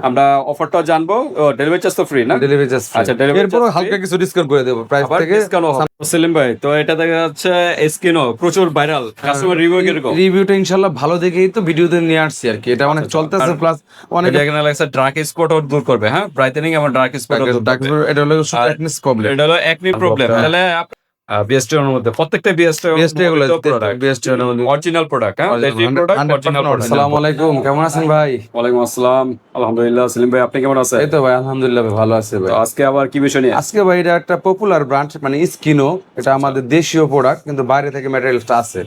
আমরা অফারটা জানবো। ডেলিভারি চার্জ তো ফ্রি না? ডেলিভারি চার্জ আচ্ছা, delivery এরপর charge হালকা free। কিছু ডিসকাউন্ট করে দেবো প্রাইস আবার থেকে। Discount offer. সেলিম ভাই, তো এটা দেখা যাচ্ছে স্কিনও প্রচুর ভাইরাল, কাস্টমার রিভিউ কিরকম? রিভিউটা ইনশাআল্লাহ ভালো দেখেই তো ভিডিওতে নিয়ে আসছি আর কি। এটা অনেক চলতেছে, প্লাস অনেক এটা এখানে লাগছে ডার্ক স্পটও দূর করবে, হ্যাঁ, ব্রাইটেনিং এবং ডার্ক স্পটও দূর করবে। এটা হলো আর একনেস প্রবলেম। এটা হলো একনি প্রবলেম। তাহলে বিএসটি এর মধ্যে প্রত্যেকটা বিএসটি এগুলো প্রোডাক্ট, বিএসটি এর মধ্যে অরিজিনাল প্রোডাক্ট, হ্যাঁ, দেশি প্রোডাক্ট, অরিজিনাল প্রোডাক্ট। আসসালামু আলাইকুম, কেমন আছেন ভাই? ওয়ালাইকুম আসসালাম, আলহামদুলিল্লাহ। সেলিম ভাই, আপনি কেমন আছেন? এই তো ভাই আলহামদুলিল্লাহ ভাই, ভালো আছে ভাই। তো আজকে আবার কি বিষয় নিয়ে? আজকে ভাই এটা একটা পপুলার ব্র্যান্ড, মানে স্কিনো। এটা আমাদের দেশীয় প্রোডাক্ট, কিন্তু বাইরে থেকে ম্যাটেরিয়ালটা আছে।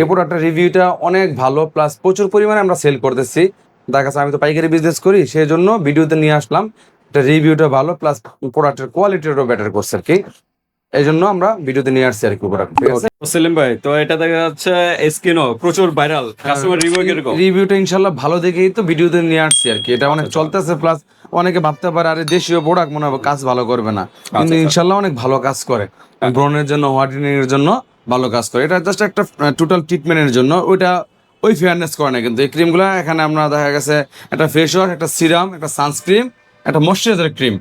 এই প্রোডাক্টের রিভিউটা অনেক ভালো, প্লাস প্রচুর পরিমাণে আমরা সেল করতেছি। দেখা যাচ্ছে আমি তো পাইকারি বিজনেস করি, সেই জন্য ভিডিওতে নিয়ে আসলাম। এটা রিভিউটা ভালো, প্লাস প্রোডাক্টের কোয়ালিটিটাও বেটার করছে আর কি। এই জন্য আমরা ভিডিওতে নিয়ে আসছি আর কি প্রোডাক্ট, ঠিক আছে? সেলিম ভাই, তো এটা দেখা যাচ্ছে স্কিনও প্রচুর ভাইরাল, কাস্টমার রিভিউ কিরকম? রিভিউটা ইনশাআল্লাহ ভালো দেখেই তো ভিডিওতে নিয়ে আসছি আর কি। এটা অনেক চলতেছে, প্লাস অনেকে ভাবতে পারে আরে দেশীয় প্রোডাক্ট মনে হবে কাজ ভালো করবে না, কিন্তু ইনশাআল্লাহ অনেক ভালো কাজ করে। ব্রণের জন্য, হোয়াইটেনিং এর জন্য ভালো কাজ করে। এটা জাস্ট একটা টোটাল ট্রিটমেন্টের জন্য, ওইটা ওই ফেয়ারনেস করে না। কিন্তু এই ক্রিমগুলো এখানে আমরা দেখা গেছে একটা ফেস ওয়াশ, একটা সিরাম, একটা সানস্ক্রিন, একটা ময়শ্চারাইজার ক্রিম,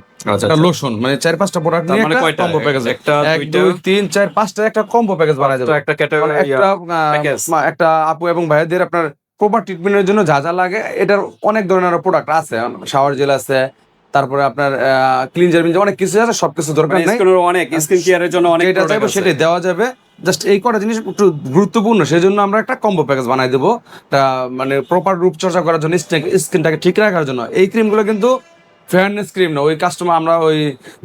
একটা লোশন, মানে 4-5টা প্রোডাক্ট নিয়ে মানে একটা কয়টা? Combo package. একটা, 1 দুইটা? 2 3 4 5টা একটা কম্বো প্যাকেজ বানাই দেবো। একটা ক্যাটাগরি, প্যাকেজ। একটা আপু এবং ভাইদের আপনার প্রপার ট্রিটমেন্টের জন্য যা যা লাগে, এটার অনেক ধরনের প্রোডাক্ট আছে। শাওয়ার জেল আছে, তারপরে আপনার ক্লিনজার মিনজার অনেক কিছু আছে, সবকিছু দরকার নাই। স্কিনের অনেক, স্কিন কেয়ারের জন্য অনেক যেটা চাইবো সেটাই দেওয়া যাবে। জাস্ট এই কটা জিনিস একটু গুরুত্বপূর্ণ, সেই জন্য আমরা একটা কম্বো প্যাকেজ বানাই দেবো। মানে প্রপার রূপচর্চা করার জন্য, স্কিনটাকে ঠিক রাখার জন্য। এই ক্রিমগুলো কিন্তু ফেয়ারনেস ক্রিম না, ওই কাস্টমার আমরা ওই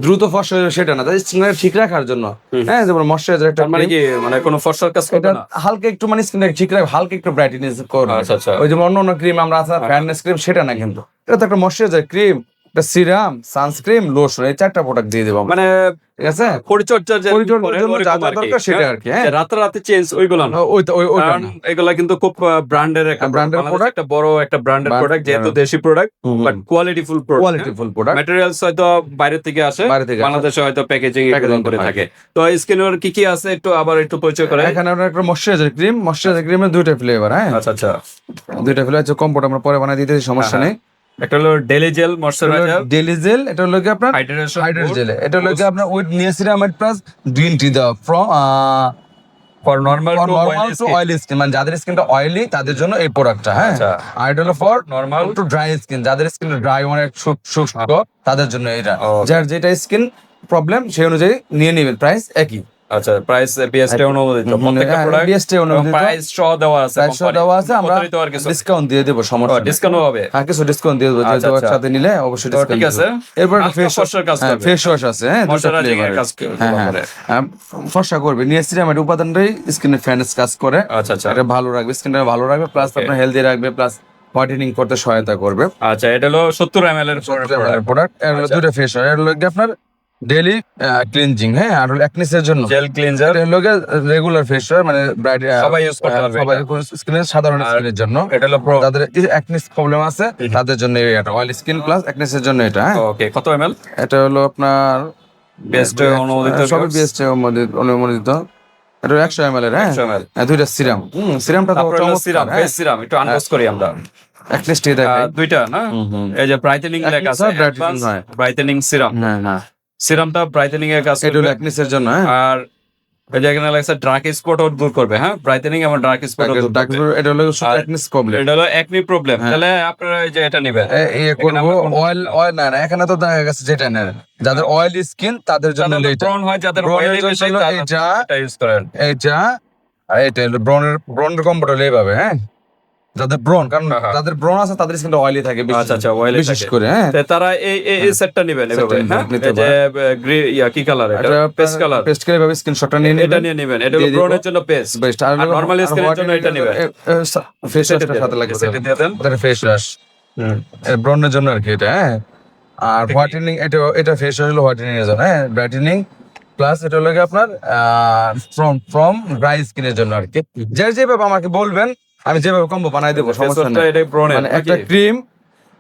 দ্রুত ফর্সা সেটা না, স্কিনটাকে ঠিক রাখার জন্য। হ্যাঁ, যেমন ময়শ্চারাইজার একটা মানে কি, মানে কোনো ফর্সার কাজ করবে এটা না? হালকা একটু মানে স্কিনটাকে ঠিক রাখবে, হালকা একটু ব্রাইটনেস করবে। আচ্ছা, আচ্ছা। ওই যেমন অন্য অন্য ক্রিম আমরা আছে ফেয়ারনেস ক্রিম, সেটা না কিন্তু। এটা তো একটা ময়শ্চারাইজার ক্রিম, একটা সিরাম, সানস্ক্রিন, লোশন, এই 4টা প্রোডাক্ট দিয়ে দেবো আমরা, মানে ঠিক আছে? পরিচর্যার যে পরিচর্যার জন্য যা যা দরকার সেটা আর কি, হ্যাঁ। রাতে চেঞ্জ ওইগুলো না। ওইটা কারণ না। এগুলা কিন্তু খুব ব্র্যান্ডের একটা branded বাংলাদেশে product। একটা বড় একটা ব্র্যান্ডের প্রোডাক্ট, যেহেতু দেশি product, but qualityful product. Qualityful product, materials হয়তো বাইরে থেকে আসে, বাইরে থেকে আসে। বাংলাদেশে হয়তো প্যাকেজিং Packaging করে হয়। থাকে। তো স্কিনের কি কি আছে একটু আবার একটু পরিচয় করে। এখানে আমরা একটা ময়শ্চারাইজার ক্রিম, ময়শ্চারাইজার ক্রিমের 2টা ফ্লেভার, হ্যাঁ। আচ্ছা, আচ্ছা। 2টা ফ্লেভার আছে, কম্পোর্ট আমরা পরে বানাই দিতেছি, সমস্যা নেই। একটা হলো daily gel moisturiser, daily gel, এটা হলো কি আপনার হাইড্রেশন হাইড্রেট জেল। এটা হলো কি আপনার with niacinamide plus green tea দেওয়া from for normal to normal to oily skin, মানে যাদের স্কিনটা অয়েলি তাদের জন্য এই প্রোডাক্টটা, হ্যাঁ। আচ্ছা। আর এটা হলো for normal to dry skin, যাদের স্কিন ড্রাই, অনেক শুষ্ক, তাদের জন্য এটা। Okay. যার যেটা স্কিন প্রবলেম সেই অনুযায়ী নিয়ে নেবেন, প্রাইস একই। আচ্ছা, প্রাইস বিএসটি অনুমোদিত প্রত্যেকটা প্রোডাক্ট, BST অনুমোদিত। প্রাইস সহ দেওয়া আছে, প্রাইস দেওয়া আছে, আমরা প্রতারিত আর কিছু ডিসকাউন্ট দিয়ে দেবো, সমস্যা নেই। ডিসকাউন্ট হবে। হ্যাঁ, কিছু ডিসকাউন্ট দিয়ে দেবো, আচ্ছা, যেহেতু আচ্ছা। একসাথে নিলে অবশ্যই তো ডিসকাউন্ট ঠিক আছে। এরপর আজকে ফর্সার কাজ করবে। ফেস ওয়াশ আছে, হ্যাঁ, দুটো ময়শ্চারাইজিং এর ফ্লেভার। কাজ হ্যাঁ, হ্যাঁ, করে। ফর্সা করবে। নিয়াসিনামাইড উপাদানটাই স্কিনের ফেয়ারনেস কাজ করে। আচ্ছা, আচ্ছা। এটা ভালো রাখবে, স্কিনটা ভালো রাখবে, প্লাস Okay. আপনার হেলদি রাখবে, প্লাস হোয়াইটেনিং করতে সহায়তা করবে। আচ্ছা, এটা হলো 70 ml এর প্রোডাক্ট। এর হলো আচ্ছা। দুটো ফেস ওয়াশ, এর হলো কি আপনার ডেইলি ক্লিনজিং, হ্যাঁ, আর হলো অ্যাকনিসের জন্য জেল ক্লিনজার, এর হলো রেগুলার ফেস ওয়াশ, মানে ব্রাইট সবাই ইউজ করতে পারবে সবাই এটা। স্কিনের সাধারণ আর স্কিনের জন্য। এটা হলো প্রো। যাদের অ্যাকনিস প্রবলেম আছে তাদের জন্য এটা অয়েল স্কিন প্লাস অ্যাকনিসের জন্য এটা, হ্যাঁ। ওকে, কত ml? এটা হলো আপনার বেস্ট অনুমোদিত সবই বিএসটি অনুমোদিত। এটা 100 ml এর, হ্যাঁ। 100 ml। দুইটা সিরাম, সিরামটা তো তারপরে হলো সিরাম, চমৎকার, ফেস সিরাম একটু আনবক্স করি আমরা। অ্যাকনিস টি দেখাই। দুইটা না, এই যে ব্রাইটেনিং লেখা Acne আছে, আর brightening হয়। Brightening serum. হ্যাঁ, হ্যাঁ, সিরামটা ব্রাইটেনিং এর কাজ এটা হলো করবে। অ্যাকনিসের জন্য, হ্যাঁ। আর এই যে এখানে লেখা আছে ডার্ক স্পটও দূর করবে, হ্যাঁ, ব্রাইটেনিং এবং ডার্ক স্পটও দূর করবে। এটা হলো আর অ্যাকনিস প্রবলেম। এটা হলো একনি প্রবলেম। তাহলে আপনারা এই যে এটা নেবেন, করবো অয়েল না, এখানে তো দেখা গেছে যেটা নেন, যাদের অয়েলি স্কিন তাদের জন্য হলো এটা। ব্রন হয়, যাদের Brown এর oily জন্য বেশি, হলো তারা এটা। এটা ইউজ করেন। এইটা আর এটা হলো ব্রনের কম্বোটা এইভাবে, হ্যাঁ। যাদের ব্রন, কারণ যাদের ব্রন আছে তাদের স্কিনটা অয়েলি থাকে বেশি, আচ্ছা, আচ্ছা, oily বিশেষ থাকে। করে, হ্যাঁ। তো তারা এই সেটটা নেবেন এভাবে, সেটটা হ্যাঁ। নিতে এই যে কি কালার, এটা পেস্ট কালার, পেস্ট করে এভাবে স্ক্রিনশটটা নিয়ে এটা নিয়ে নেবেন। এটা হলো দিয়ে দিব। ব্রনের জন্য পেস্ট, বেস্ট। আর নরমাল স্কিনের জন্য এটা নেবেন। ফেস সেটা ওয়াশটার সাথে লাগবে, সেটা দিয়ে দেন। ওটা ফেস ওয়াশ ব্রনের জন্য আর কি এটা, হ্যাঁ। আর হোয়াইটেনিং, এটা ফেস ওয়াশ হলো হোয়াইটেনিং এর জন্য, হ্যাঁ, ব্রাইটেনিং প্লাস এটা হলো কি আপনার ফ্রম ড্রাই স্কিনের জন্য আর কি। যার যেভাবে আমাকে বলবেন, আমি যেভাবে কম্বো বানাই দেবো, ফেস সমস্যা ওয়াশটা নেই। এটা ব্রনের, মানে একটা ক্রিম,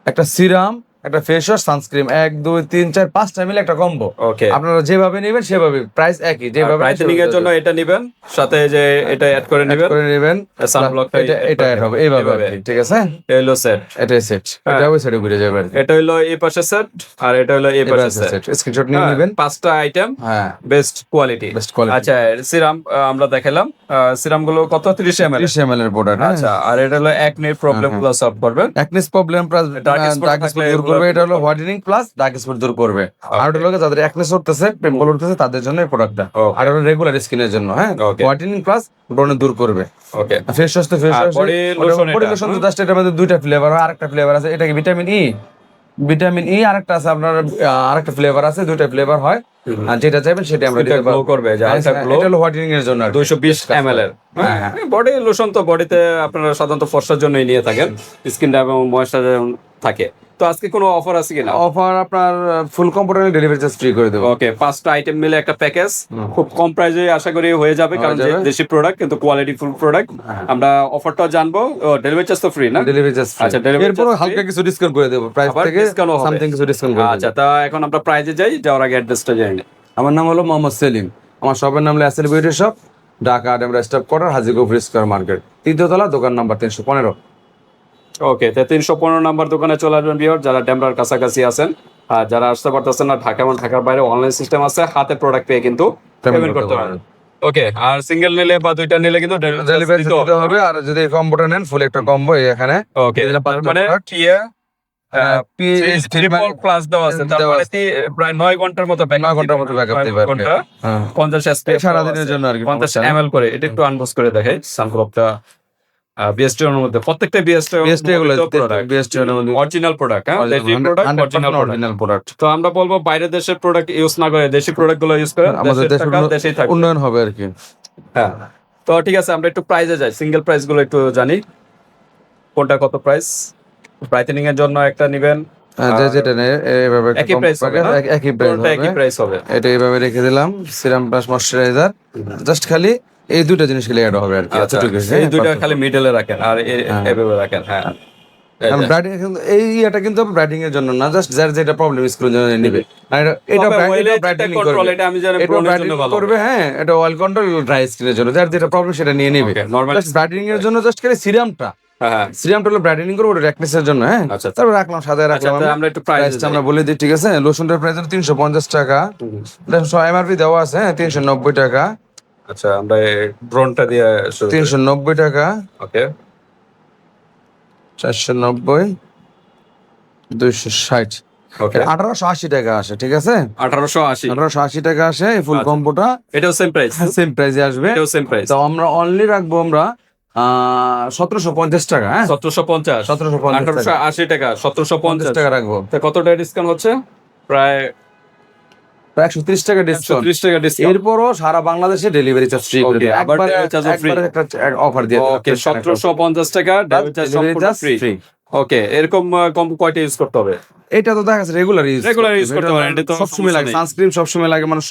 একটা সিরাম, একটা ফেস ওয়াশ, সানস্ক্রিন, 1 2 3 4 5টা মিলে একটা কম্বো। ওকে, আপনারা যেভাবে নেবেন সেভাবে, প্রাইস একই, যেভাবে ব্রাইটেনিং এর জন্য এটা নেবেন, সাথে যে এটা অ্যাড করে নেবেন, করে নেবেন, সানব্লক এটা অ্যাড হবে এইভাবে আর কি, ঠিক আছে? এটা হলো সেট, এটাই সেট, এটা ওই সাইডে ঘুরে যাবে আর কি। এটা হলো এই পাশে সেট, আর এটা হলো এই পাশে সেট। স্ক্রিনশট নিয়ে নেবেন। 5টা আইটেম, হ্যাঁ, বেস্ট কোয়ালিটি। Best quality. আচ্ছা, সিরাম আমরা দেখালাম, সিরাম গুলো কত? 30 ml। 30 ml এর প্রোডাক্ট। আচ্ছা, আর এটা হলো একনি প্রবলেম গুলো সলভ করবে, একনেস problem plus Dark spot dark spot থাকলে দূর করবে। এগুলো- এটা হলো হোয়াইটেনিং প্লাস ডার্ক স্পট দূর করবে। আর এটা হলো যাদের একনেস হতেছে, পিম্পল উঠতেছে, তাদের জন্য এই প্রোডাক্টটা। Okay. আর এটা রেগুলার স্কিনের জন্য, হ্যাঁ, Okay. হোয়াইটেনিং প্লাস ব্রণ দূর করবে। ওকে। ফেস ওয়াশ তো ফেস আর ওয়াশ, body lotion বডি এটা, লোশন তো জাস্ট এটার মধ্যে দুইটা ফ্লেভার হয়, আরেকটা ফ্লেভার আছে, এটা কি ভিটামিন ই, ভিটামিন ই আরেকটা আছে আপনার, আরেকটা ফ্লেভার আছে, দুইটা ফ্লেভার হয়। আর যেটা চাইবেন সেটা আমরা দিতে গ্লো পারবো। করবে, যে হ্যাঁ, আলট্রা গ্লো, এটা হলো হোয়াইটেনিং এর জন্য আর কি। 220 ml এর। হ্যাঁ, বডি লোশন তো বডিতে আপনারা সাধারণত ফর্সার জন্যই নিয়ে থাকেন, স্কিনটা এবং ময়েশ্চারাইজার থাকে। তো আজকে কোনো অফার আছে কিনা? অফার আপনার ফুল কম্পিউটার ডেলিভারি চার্জ ফ্রি করে দেবো। ওকে, 5টা আইটেম মিলে একটা প্যাকেজ, খুব কম প্রাইসে আশা করি হয়ে যাবে, কারণ যে যাবে। দেশি প্রোডাক্ট কিন্তু কোয়ালিটি ফুল প্রোডাক্ট। আমরা অফারটা জানবো, ডেলিভারি চার্জ তো ফ্রি না? ডেলিভারি চার্জ আচ্ছা, delivery এরপর charge হালকা কিছু ডিসকাউন্ট করে দেবো, প্রাইস আবার থেকে discount ও হবে। সামথিং কিছু ডিসকাউন্ট করে আচ্ছা, দেবো। তা এখন আমরা প্রাইজে যাই, যাওয়ার আগে অ্যাড্রেসটা জেনে নিই। আমার নাম হলো মোহাম্মদ সেলিম, আমার শপের নাম হলো SL beauty shop, Dhaka Demra stop quarter, Hajiganj square market, 3য় তলা, দোকান নাম্বার 315। ওকে, তো 315 নাম্বার দোকানে চলে আসবেন ভিউয়ার, যারা ডেমরার কাছাকাছি আছেন। আর যারা আসতে পারতেছেন না, ঢাকা এবং ঢাকার বাইরে অনলাইন সিস্টেম আছে, হাতে প্রোডাক্ট পেয়ে কিন্তু পেমেন্ট করতে পারেন। ওকে, আর সিঙ্গেল নিলে বা দুইটা নিলে কিন্তু ডেলিভারি দিতে হবে। আর যদি কম্বোটা নেন, ফুল একটা কম্বো এখানে। ওকে, এটা পাঁচ মানে product। টিয়া ট্রিপল প্লাস দেওয়া আছে, তার দেওয়া মানে প্রায় 9 ঘন্টার মতো ব্যাকআপ, 9 ঘন্টার মতো backup দিবে আর কি। হ্যাঁ। 50 SPF সারাদিনের জন্য আর কি, 50 সমস্যা নেই। ml করে। এটা একটু আনবক্স করে দেখাই, সানক্লপটা বিএসটি এর মধ্যে, প্রত্যেকটা বিএসটি BST এগুলো BST এর মধ্যে অরিজিনাল প্রোডাক্ট, হ্যাঁ, দেশি product, original product. Original product. তো আমরা বলবো বাইরের দেশের প্রোডাক্ট ইউজ না করে দেশি প্রোডাক্ট গুলো ইউজ করেন, আমাদের দেশের টাকা দেশেই থাকবে। উন্নয়ন হবে আর কি। হ্যাঁ, তো ঠিক আছে, আমরা একটু প্রাইসে যাই, সিঙ্গেল প্রাইস গুলো একটু জানি, কোনটা কত প্রাইস। ব্রাইটেনিং এর জন্য একটা নেবেন, যেটা নেই এইভাবে একটা একই combo প্রাইস হবে, packet, একই প্রাইস কোনটা একই হবে। প্রাইস হবে। এটা এইভাবে রেখে দিলাম, সিরাম প্লাস ময়শ্চারাইজার, জাস্ট খালি এই দুটো জিনিস খেলে অ্যাড হবে আর কি। আচ্ছা, এতটুকু, এই দুইটা খালি মিডলে রাখেন, আর এভাবে রাখেন। হ্যাঁ, কারণ ব্রাইডিং, এই এটা কিন্তু ব্রাইডিং এর জন্য না, জাস্ট যার যেটা প্রবলেম স্কিনের জন্য নেবে। আর এটা ব্রাইডিং কন্ট্রোল, এটা আমি জানি এটা ব্রণের ব্রাইডিং জন্য ভালো করবে, হ্যাঁ, এটা অয়েল কন্ট্রোল, ড্রাই স্কিনের জন্য যার যেটা প্রবলেম সেটা নিয়ে নেবে। নরমাল। জাস্ট ব্রাইডিং এর জন্য জাস্ট খালি সিরামটা, হ্যাঁ, সিরামটা হলো ব্রাইডেনিং করবো, ওটা রেকনেসের জন্য, হ্যাঁ। আচ্ছা, তারপর রাখলাম, সাজায় রাখলাম। আচ্ছা, আমরা একটু প্রাইস প্রাইসটা আমরা বলে দিই, ঠিক আছে? লোশনটার প্রাইস হলো 350 টাকা, এমআরপি দেওয়া আছে, হ্যাঁ, 390 টাকা, আচ্ছা, আমরা ব্রনটা দিয়ে শুরু করি। 390 টাকা, ওকে, 490, 260, ওকে, 1880 টাকা আসে, ঠিক আছে? 1880। 1880 টাকা আসে এই ফুল আচ্ছা। কম্বোটা, এটাও সেম প্রাইস, সেম প্রাইসে আসবে। এটাও সেম প্রাইস। তো আমরা অনলি রাখবো আমরা 1750 টাকা, হ্যাঁ, 1750, 1880 টাকা, 1750 টাকা রাখবো। তা কত টাকা ডিসকাউন্ট হচ্ছে? প্রায় প্রায় 130 টাকা ডিসকাউন্ট। 130 টাকা ডিসকাউন্ট। এরপরও সারা বাংলাদেশে ডেলিভারি চার্জ ফ্রি করে Okay, দিই। আবার একবারে delivery charge ও free। একবারে একটা অফার দিয়ে দিই। ওকে, 1750 টাকা ডেলিভারি চার্জ সম্পূর্ণ ফ্রি। ওকে, এরকম কম্বো কয়টা ইউজ করতে হবে? এটা তো দেখা যাচ্ছে রেগুলার Regular use করতে পারেন, এটা তো সবসময় লাগে, সমস্যা নেই। সানস্ক্রিন সবসময় লাগে, মানুষ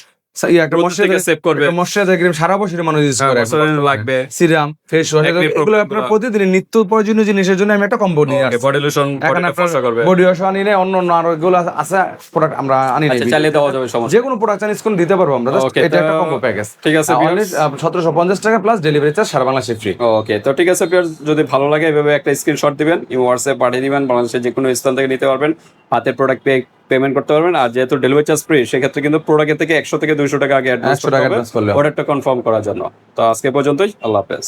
একটা রোদ থেকে save করবে। ময়শ্চারাইজার ক্রিম সারা বছর মানুষ ইউজ করে, লাগবে। সিরাম, ফেস ওয়াশ, Acne এগুলো problem আপনার গুলো। প্রতিদিন নিত্য প্রয়োজনীয় জিনিসের জন্য আমি একটা কম্বো নিয়ে ওকে, আসছি। বডি লোশন এখন বডিটা ফর্সা করবে। বডি ওয়াশ আনি না, অন্য আরো এগুলো আছে প্রোডাক্ট আমরা আনি না। আচ্ছা, চালিয়ে দেওয়া যাবে, সমস্যা যে কোনো প্রোডাক্ট চাইনিজ কোন দিতে পারবো আমরা, just Okay, এটা একটা তো কম্বো প্যাকেজ। ঠিক আছে, viewers। 1750 টাকা প্লাস ডেলিভারি চার্জ সারা বাংলাদেশে ফ্রি। ওকে, তো ঠিক আছে ভিউয়ার্স, যদি ভালো লাগে এভাবে একটা স্ক্রিনশট দিবেন, হোয়াটসঅ্যাপ পাঠিয়ে দিবেন, বাংলাদেশের যে কোনো স্থান থেকে নিতে পারবেন, হাতের প্রোডাক্ট পেমেন্ট করতে পারবেন। আর যেহেতু ডেলিভারি চার্জ ফ্রি, সেক্ষেত্রে কিন্তু প্রোডাক্টের থেকে 100 থেকে 200 টাকা আগে অ্যাডভান্স 100 টাকা advance করলে হবে। অর্ডারটা কনফার্ম করার জন্য। তো আজকে পর্যন্তই, আল্লাহ হাফেজ।